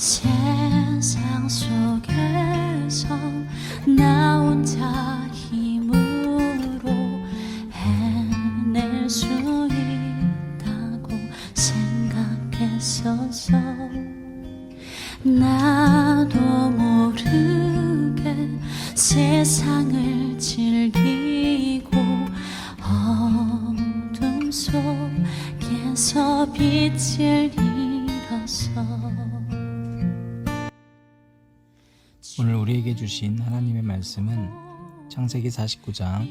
세상 속에서 나 혼자 힘으로 해낼 수 있다고 생각했었어. 나도 모르게 세상을 즐기고 어둠 속에서 빛을 잃었어. 오늘 우리에게 주신 하나님의 말씀은 창세기 49장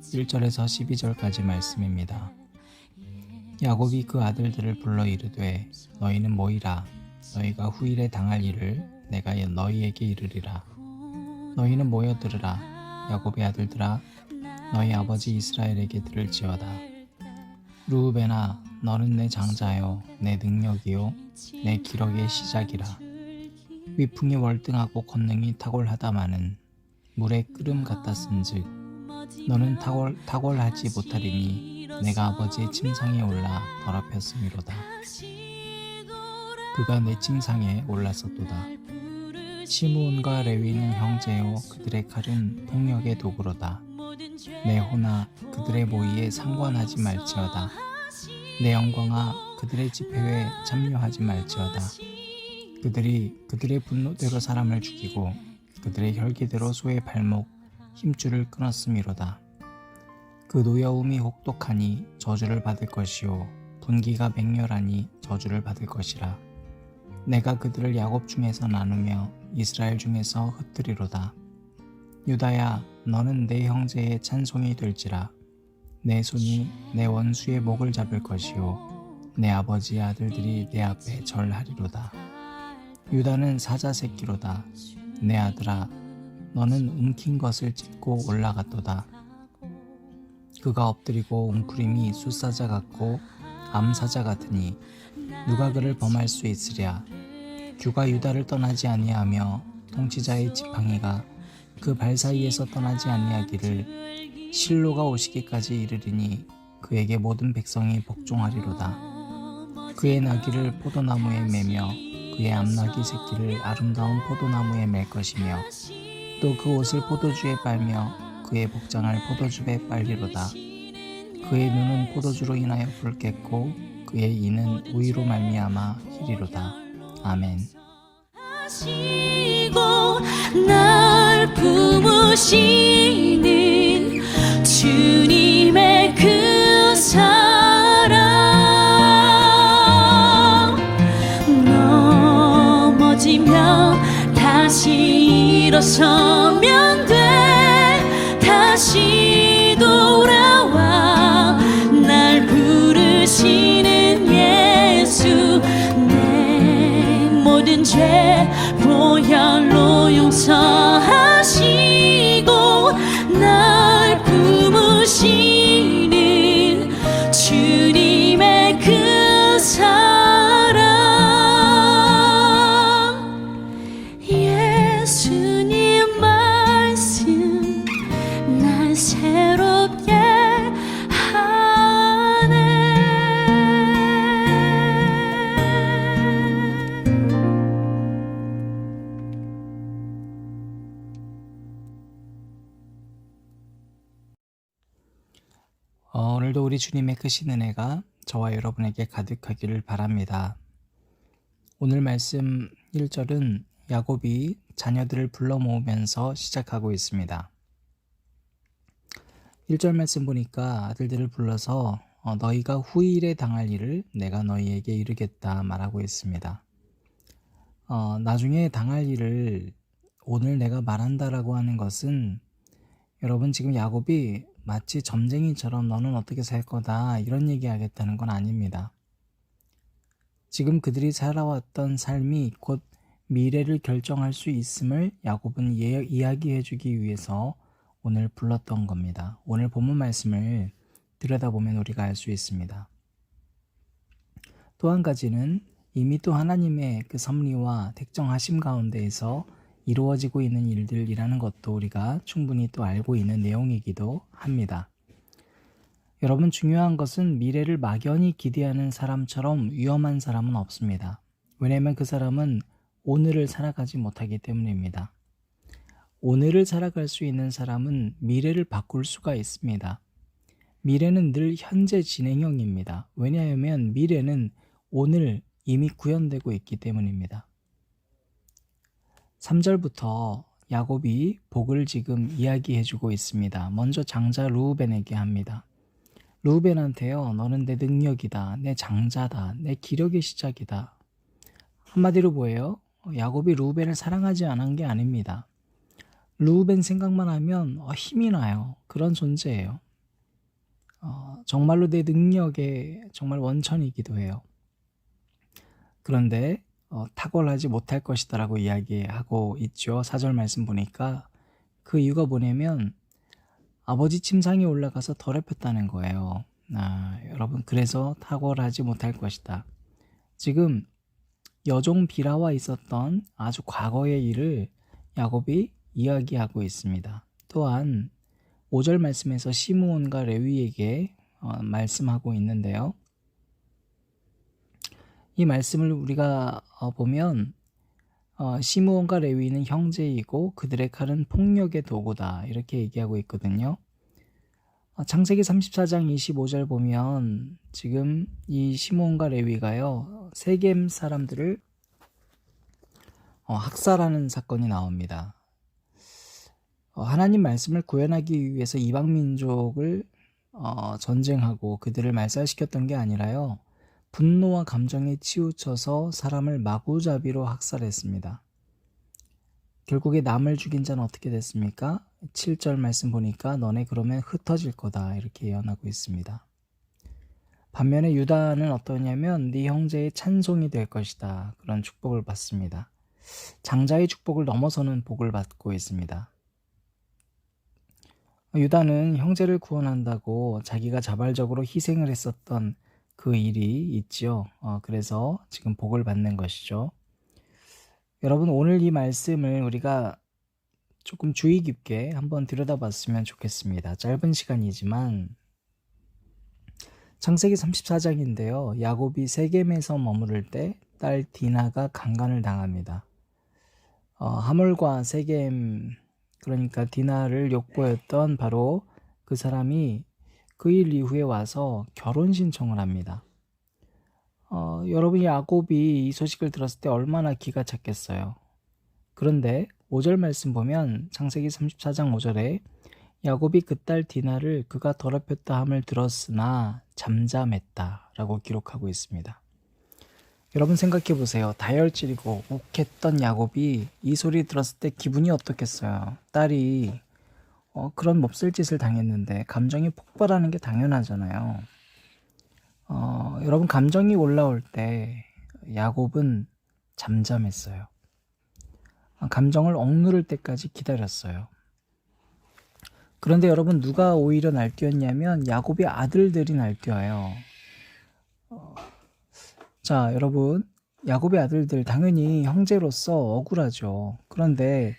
1절에서 12절까지 말씀입니다. 야곱이 그 아들들을 불러 이르되 너희는 모이라. 너희가 후일에 당할 일을 내가 너희에게 이르리라. 너희는 모여 들으라. 야곱의 아들들아, 너희 아버지 이스라엘에게 들을지어다. 르우벤아, 너는 내 장자요, 내 능력이요, 내 기력의 시작이라. 위풍이 월등하고 권능이 탁월하다마는 물의 끓음 같았은즉 너는 탁월하지 못하리니 내가 아버지의 침상에 올라 더럽혔음이로다. 그가 내 침상에 올랐었도다. 시므온과 레위는 형제요, 그들의 칼은 폭력의 도구로다. 내 호나 그들의 모의에 상관하지 말지어다. 내 영광아 그들의 집회에 참여하지 말지어다. 그들이 그들의 분노대로 사람을 죽이고 그들의 혈기대로 소의 발목 힘줄을 끊었음이로다. 그 노여움이 혹독하니 저주를 받을 것이요 분기가 맹렬하니 저주를 받을 것이라. 내가 그들을 야곱 중에서 나누며 이스라엘 중에서 흩뜨리로다. 유다야, 너는 내 형제의 찬송이 될지라. 내 손이 내 원수의 목을 잡을 것이요 내 아버지의 아들들이 내 앞에 절하리로다. 유다는 사자 새끼로다. 내 아들아, 너는 움킨 것을 찢고 올라갔도다. 그가 엎드리고 웅크림이 숫사자 같고 암사자 같으니 누가 그를 범할 수 있으랴. 주가 유다를 떠나지 아니하며 통치자의 지팡이가 그 발 사이에서 떠나지 아니하기를 실로가 오시기까지 이르리니 그에게 모든 백성이 복종하리로다. 그의 나귀를 포도나무에 매며 그의 암나귀 새끼를 아름다운 포도나무에 맬 것이며 또 그 옷을 포도주에 빨며 그의 복장을 포도주에 빨리로다. 그의 눈은 포도주로 인하여 붉겠고 그의 이는 우유로 말미암아 희리로다. 아멘. 날 품으시는 주님의 그 사랑, 넘어지면 다시 일어서면 돼. 다시 돌아와 날 부르시는 예수, 내 모든 죄 보혈로 용서하시고 날 품으시는 주님의 그 사랑. 예수님 말씀 날 새롭게 하네. 오늘도 우리 주님의 크신 은혜가 저와 여러분에게 가득하기를 바랍니다. 오늘 말씀 1절은 야곱이 자녀들을 불러 모으면서 시작하고 있습니다. 1절 말씀 보니까 아들들을 불러서 너희가 후일에 당할 일을 내가 너희에게 이르겠다 말하고 있습니다. 나중에 당할 일을 오늘 내가 말한다라고 하는 것은 여러분 지금 야곱이 마치 점쟁이처럼 너는 어떻게 살 거다 이런 얘기하겠다는 건 아닙니다. 지금 그들이 살아왔던 삶이 곧 미래를 결정할 수 있음을 야곱은 이야기해 주기 위해서 오늘 불렀던 겁니다. 오늘 본문 말씀을 들여다보면 우리가 알 수 있습니다. 또 한 가지는 이미 또 하나님의 그 섭리와 택정하심 가운데에서 이루어지고 있는 일들이라는 것도 우리가 충분히 또 알고 있는 내용이기도 합니다. 여러분, 중요한 것은 미래를 막연히 기대하는 사람처럼 위험한 사람은 없습니다. 왜냐하면 그 사람은 오늘을 살아가지 못하기 때문입니다. 오늘을 살아갈 수 있는 사람은 미래를 바꿀 수가 있습니다. 미래는 늘 현재 진행형입니다. 왜냐하면 미래는 오늘 이미 구현되고 있기 때문입니다. 3절부터 야곱이 복을 지금 이야기해주고 있습니다. 먼저 장자 르우벤에게 합니다. 르우벤한테요, 너는 내 능력이다, 내 장자다, 내 기력의 시작이다. 한마디로 뭐예요? 야곱이 르우벤을 사랑하지 않은 게 아닙니다. 르우벤 생각만 하면 힘이 나요. 그런 존재예요. 정말로 내 능력의 정말 원천이기도 해요. 그런데 탁월하지 못할 것이다 라고 이야기하고 있죠. 4절 말씀 보니까 그 이유가 뭐냐면 아버지 침상에 올라가서 더럽혔다는 거예요. 여러분, 그래서 탁월하지 못할 것이다. 지금 여종 비라와 있었던 아주 과거의 일을 야곱이 이야기하고 있습니다. 또한 5절 말씀에서 시므온과 레위에게 말씀하고 있는데요. 이 말씀을 우리가 보면 시므온과 레위는 형제이고 그들의 칼은 폭력의 도구다, 이렇게 얘기하고 있거든요. 창세기 34장 25절 보면 지금 이 시므온과 레위가요, 세겜 사람들을 학살하는 사건이 나옵니다. 하나님 말씀을 구현하기 위해서 이방 민족을 전쟁하고 그들을 말살시켰던 게 아니라요, 분노와 감정에 치우쳐서 사람을 마구잡이로 학살했습니다. 결국에 남을 죽인 자는 어떻게 됐습니까? 7절 말씀 보니까 너네 그러면 흩어질 거다, 이렇게 예언하고 있습니다. 반면에 유다는 어떠냐면 네 형제의 찬송이 될 것이다, 그런 축복을 받습니다. 장자의 축복을 넘어서는 복을 받고 있습니다. 유다는 형제를 구원한다고 자기가 자발적으로 희생을 했었던 그 일이 있지요. 그래서 지금 복을 받는 것이죠. 여러분, 오늘 이 말씀을 우리가 조금 주의 깊게 한번 들여다봤으면 좋겠습니다. 짧은 시간이지만 창세기 34장인데요. 야곱이 세겜에서 머무를 때 딸 디나가 강간을 당합니다. 하몰과 세겜, 그러니까 디나를 욕보였던 바로 그 사람이 그 일 이후에 와서 결혼 신청을 합니다. 여러분, 야곱이 이 소식을 들었을 때 얼마나 기가 찼겠어요. 그런데 5절 말씀 보면 창세기 34장 5절에 야곱이 그 딸 디나를 그가 더럽혔다 함을 들었으나 잠잠했다 라고 기록하고 있습니다. 여러분, 생각해 보세요. 다혈질이고 욱했던 야곱이 이 소리 들었을 때 기분이 어떻겠어요. 딸이 그런 몹쓸 짓을 당했는데 감정이 폭발하는 게 당연하잖아요. 여러분, 감정이 올라올 때 야곱은 잠잠했어요. 감정을 억누를 때까지 기다렸어요. 그런데 여러분, 누가 오히려 날뛰었냐면 야곱의 아들들이 날뛰어요. 자, 여러분, 야곱의 아들들 당연히 형제로서 억울하죠. 그런데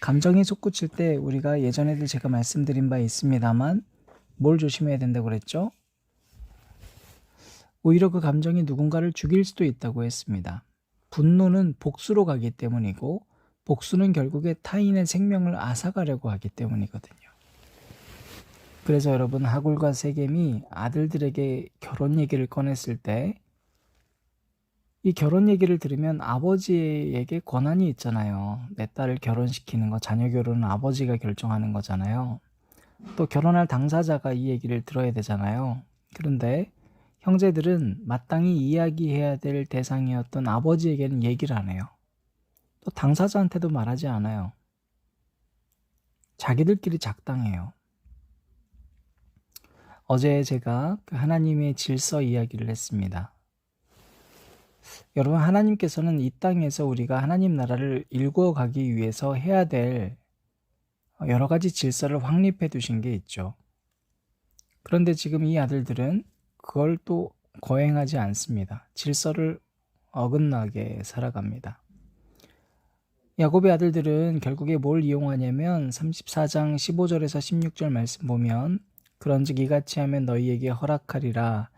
감정이 솟구칠 때 우리가 예전에도 제가 말씀드린 바 있습니다만 뭘 조심해야 된다고 그랬죠? 오히려 그 감정이 누군가를 죽일 수도 있다고 했습니다. 분노는 복수로 가기 때문이고 복수는 결국에 타인의 생명을 앗아가려고 하기 때문이거든요. 그래서 여러분, 하굴과 세겜이 아들들에게 결혼 얘기를 꺼냈을 때 이 결혼 얘기를 들으면 아버지에게 권한이 있잖아요. 내 딸을 결혼시키는 거, 자녀 결혼은 아버지가 결정하는 거잖아요. 또 결혼할 당사자가 이 얘기를 들어야 되잖아요. 그런데 형제들은 마땅히 이야기해야 될 대상이었던 아버지에게는 얘기를 안 해요. 또 당사자한테도 말하지 않아요. 자기들끼리 작당해요. 어제 제가 그 하나님의 질서 이야기를 했습니다. 여러분, 하나님께서는 이 땅에서 우리가 하나님 나라를 일구어가기 위해서 해야 될 여러 가지 질서를 확립해 두신 게 있죠. 그런데 지금 이 아들들은 그걸 또 거행하지 않습니다. 질서를 어긋나게 살아갑니다. 야곱의 아들들은 결국에 뭘 이용하냐면 34장 15절에서 16절 말씀 보면 그런즉 이같이 하면 너희에게 허락하리라.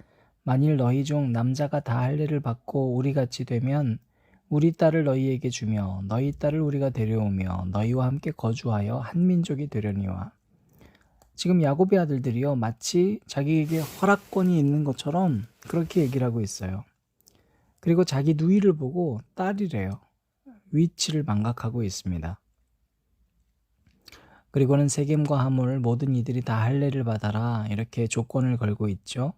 만일 너희 중 남자가 다 할례를 받고 우리같이 되면 우리 딸을 너희에게 주며 너희 딸을 우리가 데려오며 너희와 함께 거주하여 한 민족이 되려니와. 지금 야곱의 아들들이요 마치 자기에게 허락권이 있는 것처럼 그렇게 얘기를 하고 있어요. 그리고 자기 누이를 보고 딸이래요. 위치를 망각하고 있습니다. 그리고는 세겜과 하물 모든 이들이 다 할례를 받아라 이렇게 조건을 걸고 있죠.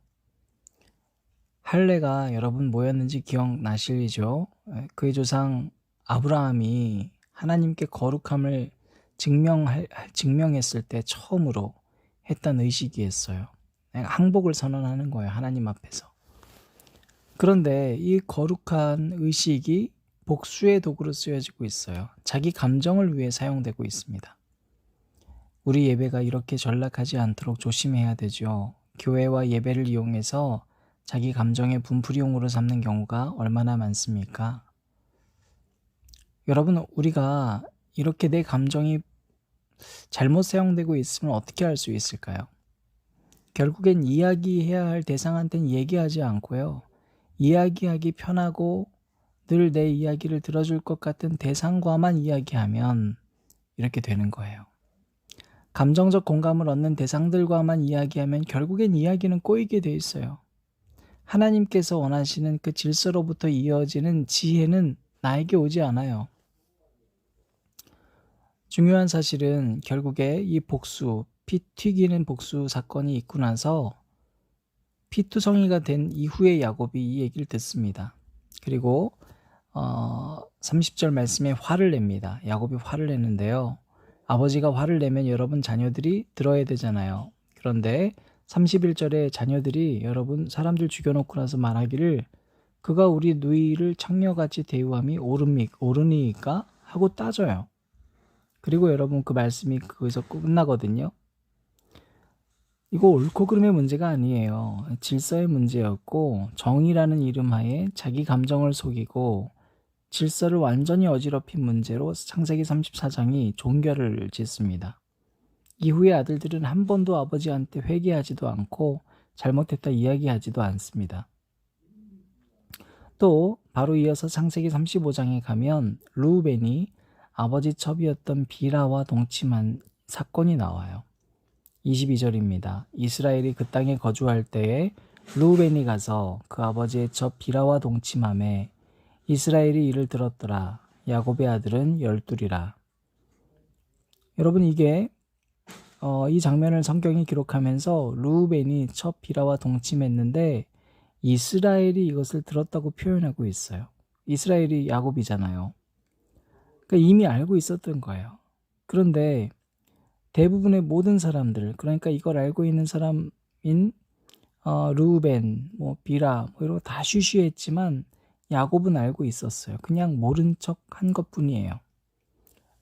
할례가 여러분 뭐였는지 기억나시죠? 그의 조상 아브라함이 하나님께 거룩함을 증명했을 때 처음으로 했던 의식이었어요. 항복을 선언하는 거예요. 하나님 앞에서. 그런데 이 거룩한 의식이 복수의 도구로 쓰여지고 있어요. 자기 감정을 위해 사용되고 있습니다. 우리 예배가 이렇게 전락하지 않도록 조심해야 되죠. 교회와 예배를 이용해서 자기 감정의 분풀이용으로 삼는 경우가 얼마나 많습니까? 여러분, 우리가 이렇게 내 감정이 잘못 사용되고 있으면 어떻게 할 수 있을까요? 결국엔 이야기해야 할 대상한테는 얘기하지 않고요. 이야기하기 편하고 늘 내 이야기를 들어줄 것 같은 대상과만 이야기하면 이렇게 되는 거예요. 감정적 공감을 얻는 대상들과만 이야기하면 결국엔 이야기는 꼬이게 돼 있어요. 하나님께서 원하시는 그 질서로부터 이어지는 지혜는 나에게 오지 않아요. 중요한 사실은 결국에 이 복수, 피 튀기는 복수 사건이 있고 나서 피투성이가 된 이후에 야곱이 이 얘기를 듣습니다. 그리고 30절 말씀에 화를 냅니다. 야곱이 화를 냈는데요. 아버지가 화를 내면 여러분 자녀들이 들어야 되잖아요. 그런데 31절에 자녀들이 여러분 사람들 죽여놓고 나서 말하기를 그가 우리 누이를 창녀같이 대우함이 옳으니까 하고 따져요. 그리고 여러분 그 말씀이 거기서 끝나거든요. 이거 옳고 그름의 문제가 아니에요. 질서의 문제였고 정의라는 이름 하에 자기 감정을 속이고 질서를 완전히 어지럽힌 문제로 창세기 34장이 종결을 짓습니다. 이후에 아들들은 한 번도 아버지한테 회개하지도 않고 잘못했다 이야기하지도 않습니다. 또 바로 이어서 창세기 35장에 가면 르우벤이 아버지 첩이었던 비라와 동침한 사건이 나와요. 22절입니다. 이스라엘이 그 땅에 거주할 때에 르우벤이 가서 그 아버지의 첩 비라와 동침하매 이스라엘이 이를 들었더라. 야곱의 아들은 12이라. 여러분 이게 이 장면을 성경이 기록하면서 르우벤이 첩 비라와 동침했는데 이스라엘이 이것을 들었다고 표현하고 있어요. 이스라엘이 야곱이잖아요. 그러니까 이미 알고 있었던 거예요. 그런데 대부분의 모든 사람들, 그러니까 이걸 알고 있는 사람인 르우벤, 비라 이런 거 다 쉬쉬했지만 야곱은 알고 있었어요. 그냥 모른 척 한 것뿐이에요.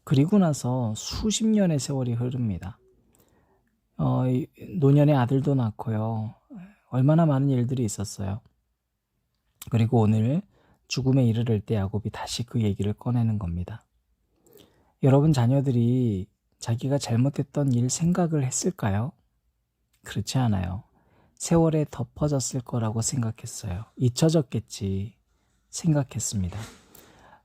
그리고 나서 수십 년의 세월이 흐릅니다. 노년의 아들도 낳고요. 얼마나 많은 일들이 있었어요. 그리고 오늘 죽음에 이르를 때 야곱이 다시 그 얘기를 꺼내는 겁니다. 여러분 자녀들이 자기가 잘못했던 일 생각을 했을까요? 그렇지 않아요. 세월에 덮어졌을 거라고 생각했어요. 잊혀졌겠지 생각했습니다.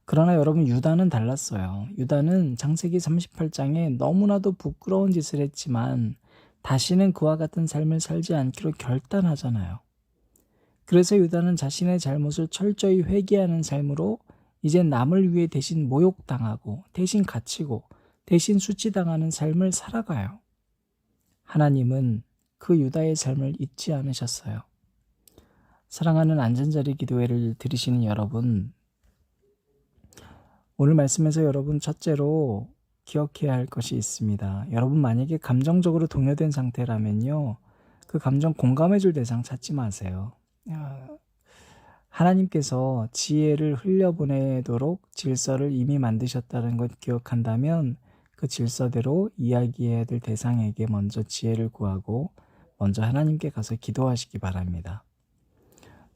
그러나 여러분 유다는 달랐어요. 유다는 창세기 38장에 너무나도 부끄러운 짓을 했지만 다시는 그와 같은 삶을 살지 않기로 결단하잖아요. 그래서 유다는 자신의 잘못을 철저히 회개하는 삶으로 이제 남을 위해 대신 모욕당하고 대신 갇히고 대신 수치당하는 삶을 살아가요. 하나님은 그 유다의 삶을 잊지 않으셨어요. 사랑하는 안전자리 기도회를 들으시는 여러분, 오늘 말씀에서 여러분 첫째로 기억해야 할 것이 있습니다. 여러분 만약에 감정적으로 동요된 상태라면요, 그 감정 공감해줄 대상 찾지 마세요. 하나님께서 지혜를 흘려보내도록 질서를 이미 만드셨다는 것 기억한다면 그 질서대로 이야기해야 될 대상에게 먼저 지혜를 구하고 먼저 하나님께 가서 기도하시기 바랍니다.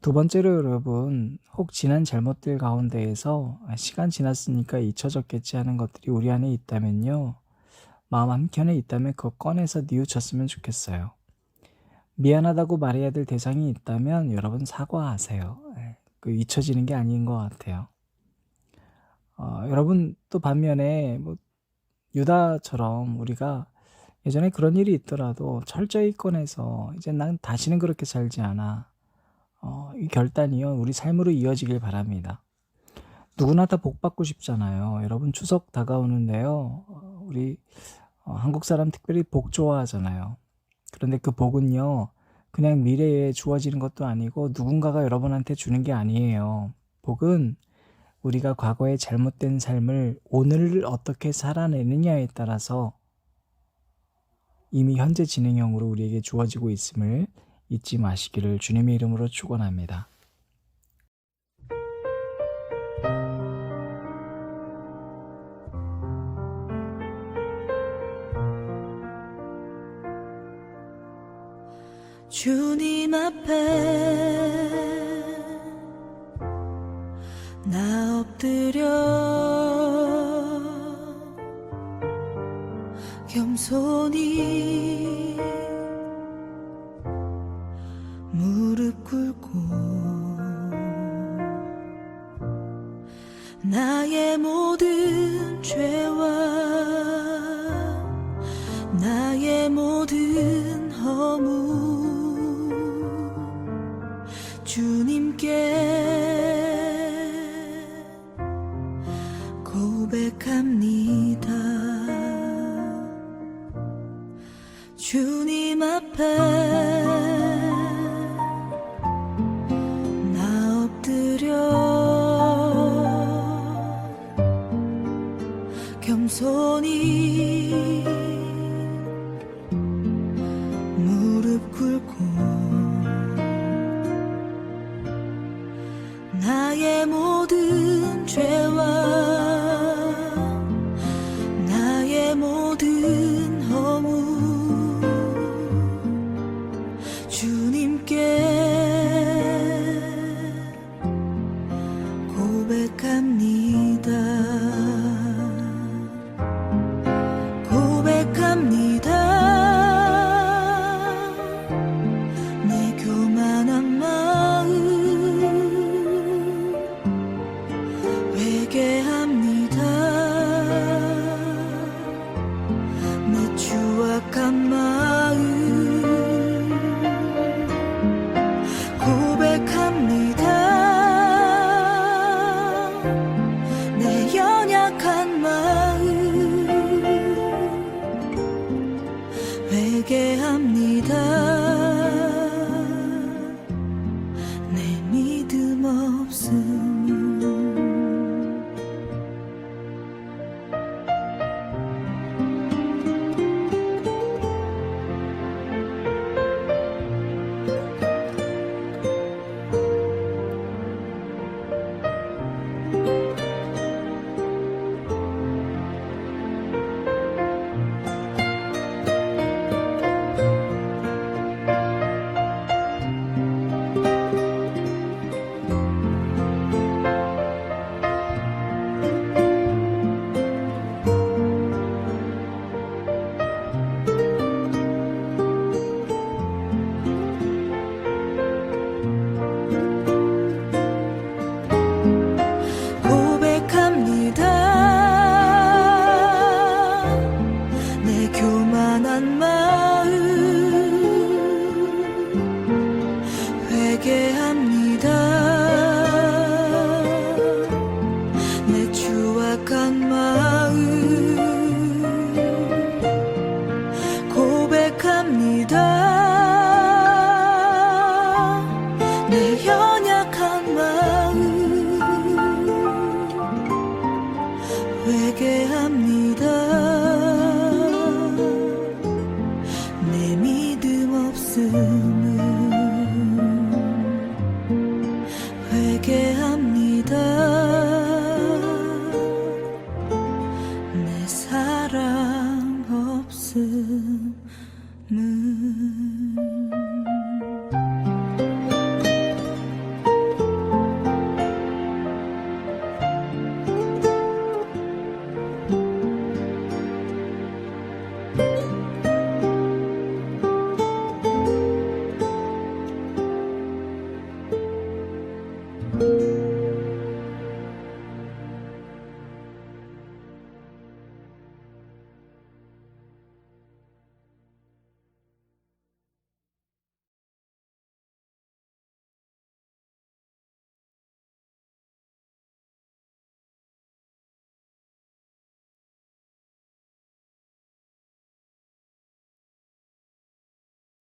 두 번째로 여러분, 혹 지난 잘못들 가운데에서 시간 지났으니까 잊혀졌겠지 하는 것들이 우리 안에 있다면요, 마음 한켠에 있다면 그거 꺼내서 뉘우쳤으면 좋겠어요. 미안하다고 말해야 될 대상이 있다면 여러분 사과하세요. 잊혀지는 게 아닌 것 같아요. 여러분 또 반면에 뭐 유다처럼 우리가 예전에 그런 일이 있더라도 철저히 꺼내서 이제 난 다시는 그렇게 살지 않아. 이 결단이요 우리 삶으로 이어지길 바랍니다. 누구나 다 복 받고 싶잖아요. 여러분 추석 다가오는데요. 우리 한국 사람 특별히 복 좋아하잖아요. 그런데 그 복은요 그냥 미래에 주어지는 것도 아니고 누군가가 여러분한테 주는 게 아니에요. 복은 우리가 과거의 잘못된 삶을 오늘 어떻게 살아내느냐에 따라서 이미 현재 진행형으로 우리에게 주어지고 있음을 잊지 마시기를 주님의 이름으로 축원합니다. 주님 앞에 나 엎드려 겸손히 무릎 꿇고 나의 모든 죄와 나의 모든 허물 주님께 고백합니다. 주님 앞에 나 엎드려 겸손히 무릎 꿇고 나의 모든 죄와 나의 모든 허물 주님께 고백합니다. 고백합니다. 내 교만한 마음 회개합니다. 내 추악한 마음 고백합니다. 내 연약한 마음 회개합니다. 내 믿음 없음 회개합니다. 내 믿음 없음을